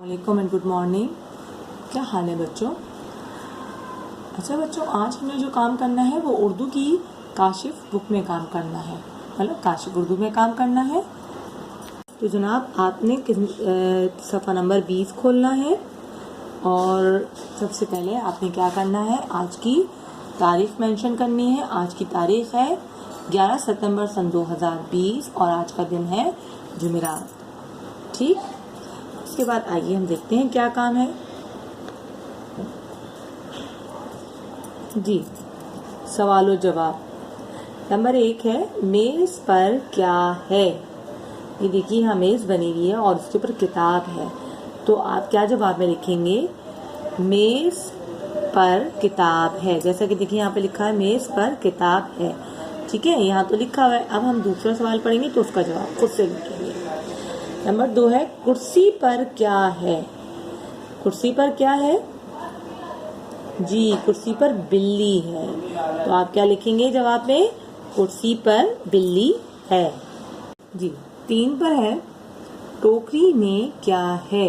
वालेकुम and good morning. क्या हाल है बच्चों? अच्छा बच्चों, आज हमें जो काम करना है वो उर्दू की काशिफ बुक में काम करना है, मतलब काशिफ उर्दू में काम करना है। तो जनाब आपने सफ़ा नंबर 20 खोलना है और सबसे पहले आपने क्या करना है, आज की तारीख मेंशन करनी है। आज की तारीख है 11 सितंबर सन 2020 और आज का दिन है जुमेरात। ठीक, उसके बाद आइए हम देखते हैं क्या काम है। जी, सवाल और जवाब। नंबर 1 है, मेज़ पर क्या है। ये देखिए यहाँ मेज़ बनी हुई है और उसके ऊपर किताब है। तो आप क्या जवाब में लिखेंगे? मेज़ पर किताब है। जैसा कि देखिए यहाँ पे लिखा है मेज़ पर किताब है। ठीक है, यहाँ तो लिखा हुआ है। अब हम दूसरा सवाल पढ़ेंगे तो उसका जवाब खुद से लिखेंगे। नंबर 2 है, कुर्सी पर क्या है। कुर्सी पर क्या है? जी, कुर्सी पर बिल्ली है। तो आप क्या लिखेंगे जवाब में? कुर्सी पर बिल्ली है। जी, 3 पर है, टोकरी में क्या है।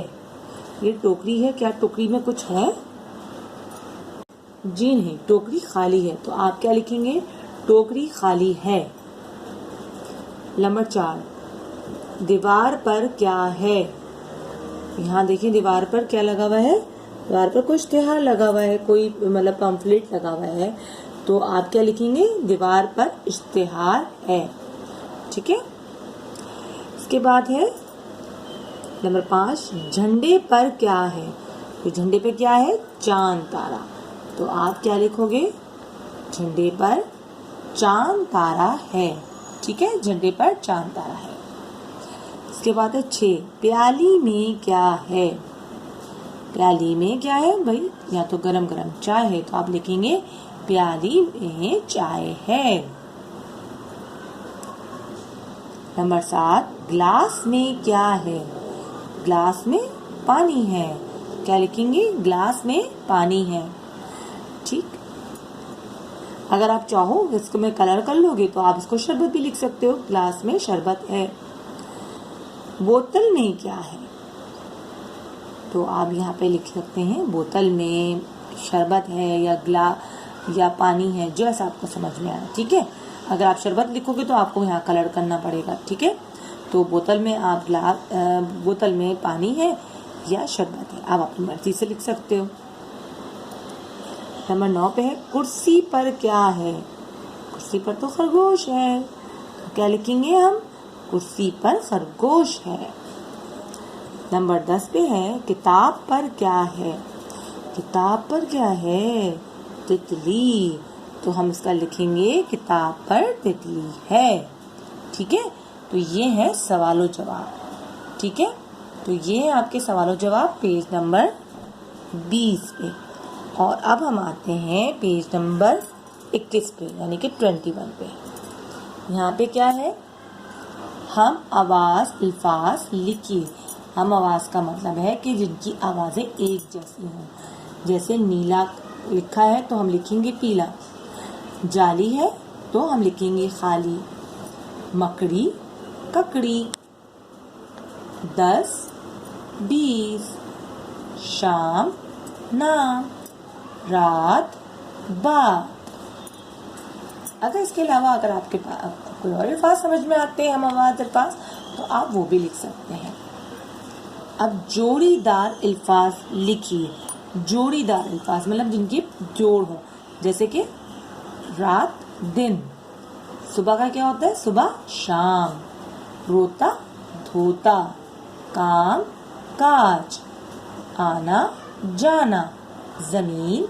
ये टोकरी है, क्या टोकरी में कुछ है? जी नहीं, टोकरी खाली है। तो आप क्या लिखेंगे? टोकरी खाली है। नंबर 4, दीवार पर क्या है। यहाँ देखिए दीवार पर क्या लगा हुआ है। दीवार पर कोई इश्तिहार लगा हुआ है, कोई मतलब पम्फलेट लगा हुआ है। तो आप क्या लिखेंगे? दीवार पर इश्तिहार है। ठीक है, इसके बाद है नंबर 5, झंडे पर क्या है। तो झंडे पे क्या है? चांद तारा। तो आप क्या लिखोगे? झंडे पर चांद तारा है। ठीक है, झंडे पर चांद तारा है। इसके बाद है 6, प्याली में क्या है। प्याली में क्या है भाई? या तो गरम गरम चाय है, तो आप लिखेंगे प्याली में चाय है। नंबर 7, ग्लास में क्या है। ग्लास में पानी है। क्या लिखेंगे? ग्लास में पानी है। ठीक, अगर आप चाहो इसको में कलर कर लोगे तो आप इसको शरबत भी लिख सकते हो। ग्लास में शरबत है। बोतल में क्या है। तो आप यहाँ पे लिख सकते हैं बोतल में शरबत है या पानी है, जो ऐसा आपको समझ में आए। ठीक है, अगर आप शरबत लिखोगे तो आपको यहाँ कलर करना पड़ेगा। ठीक है, तो बोतल में आप बोतल में पानी है या शरबत है, आप अपनी मर्जी से लिख सकते हो। नंबर 9 पे है, कुर्सी पर क्या है। कुर्सी पर तो खरगोश है। तो क्या लिखेंगे हम? कुर्सी पर खरगोश है। नंबर 10 पे है, किताब पर क्या है। किताब पर क्या है? तितली। तो हम इसका लिखेंगे किताब पर तितली है। ठीक है, तो ये है सवालों जवाब। ठीक है, तो ये है आपके सवालों जवाब पेज नंबर 20 पे। और अब हम आते हैं पेज नंबर 21 पे, यानी कि 21 पे। यहाँ पे क्या है? हम आवाज़ अल्फाज लिखिए। हम आवाज़ का मतलब है कि जिनकी आवाज़ें एक जैसी हों। जैसे नीला लिखा है तो हम लिखेंगे पीला। जाली है तो हम लिखेंगे खाली। मकड़ी ककड़ी। 10 20। शाम नाम। रात बात। अगर इसके अलावा अगर आपके पास कोई और अल्फाज समझ में आते हैं, हम आवाज़ अल्फाज, तो आप वो भी लिख सकते हैं। अब जोड़ीदार अल्फाज लिखिए। जोड़ीदार अल्फाज मतलब जिनकी जोड़ हो, जैसे कि रात दिन। सुबह का क्या होता है? सुबह शाम। रोता धोता। काम काज। आना जाना। जमीन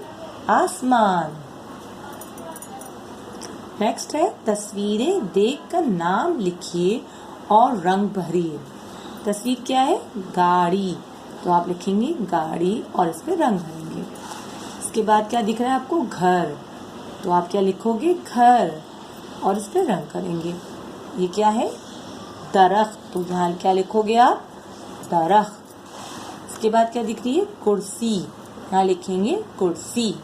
आसमान। नेक्स्ट है, तस्वीरें देखकर नाम लिखिए और रंग भरिए। तस्वीर क्या है? गाड़ी। तो आप लिखेंगे गाड़ी और इस पे रंग भरेंगे। इसके बाद क्या दिख रहा है आपको? घर। तो आप क्या लिखोगे? घर और इस पे रंग करेंगे। ये क्या है? दरख्त। तो यहाँ क्या लिखोगे आप? दरख्त। इसके बाद क्या दिख रही है? कुर्सी। यहाँ लिखेंगे कुर्सी।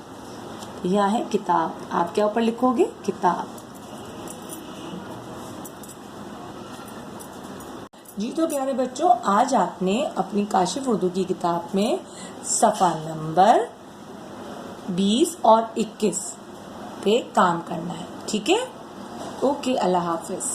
यहाँ है किताब। आप क्या ऊपर लिखोगे? किताब। जी तो प्यारे बच्चों, आज आपने अपनी काशिफ उर्दू की किताब में सफ़ा नंबर 20 और 21 पे काम करना है। ठीक है, ओके, अल्लाह हाफिज़।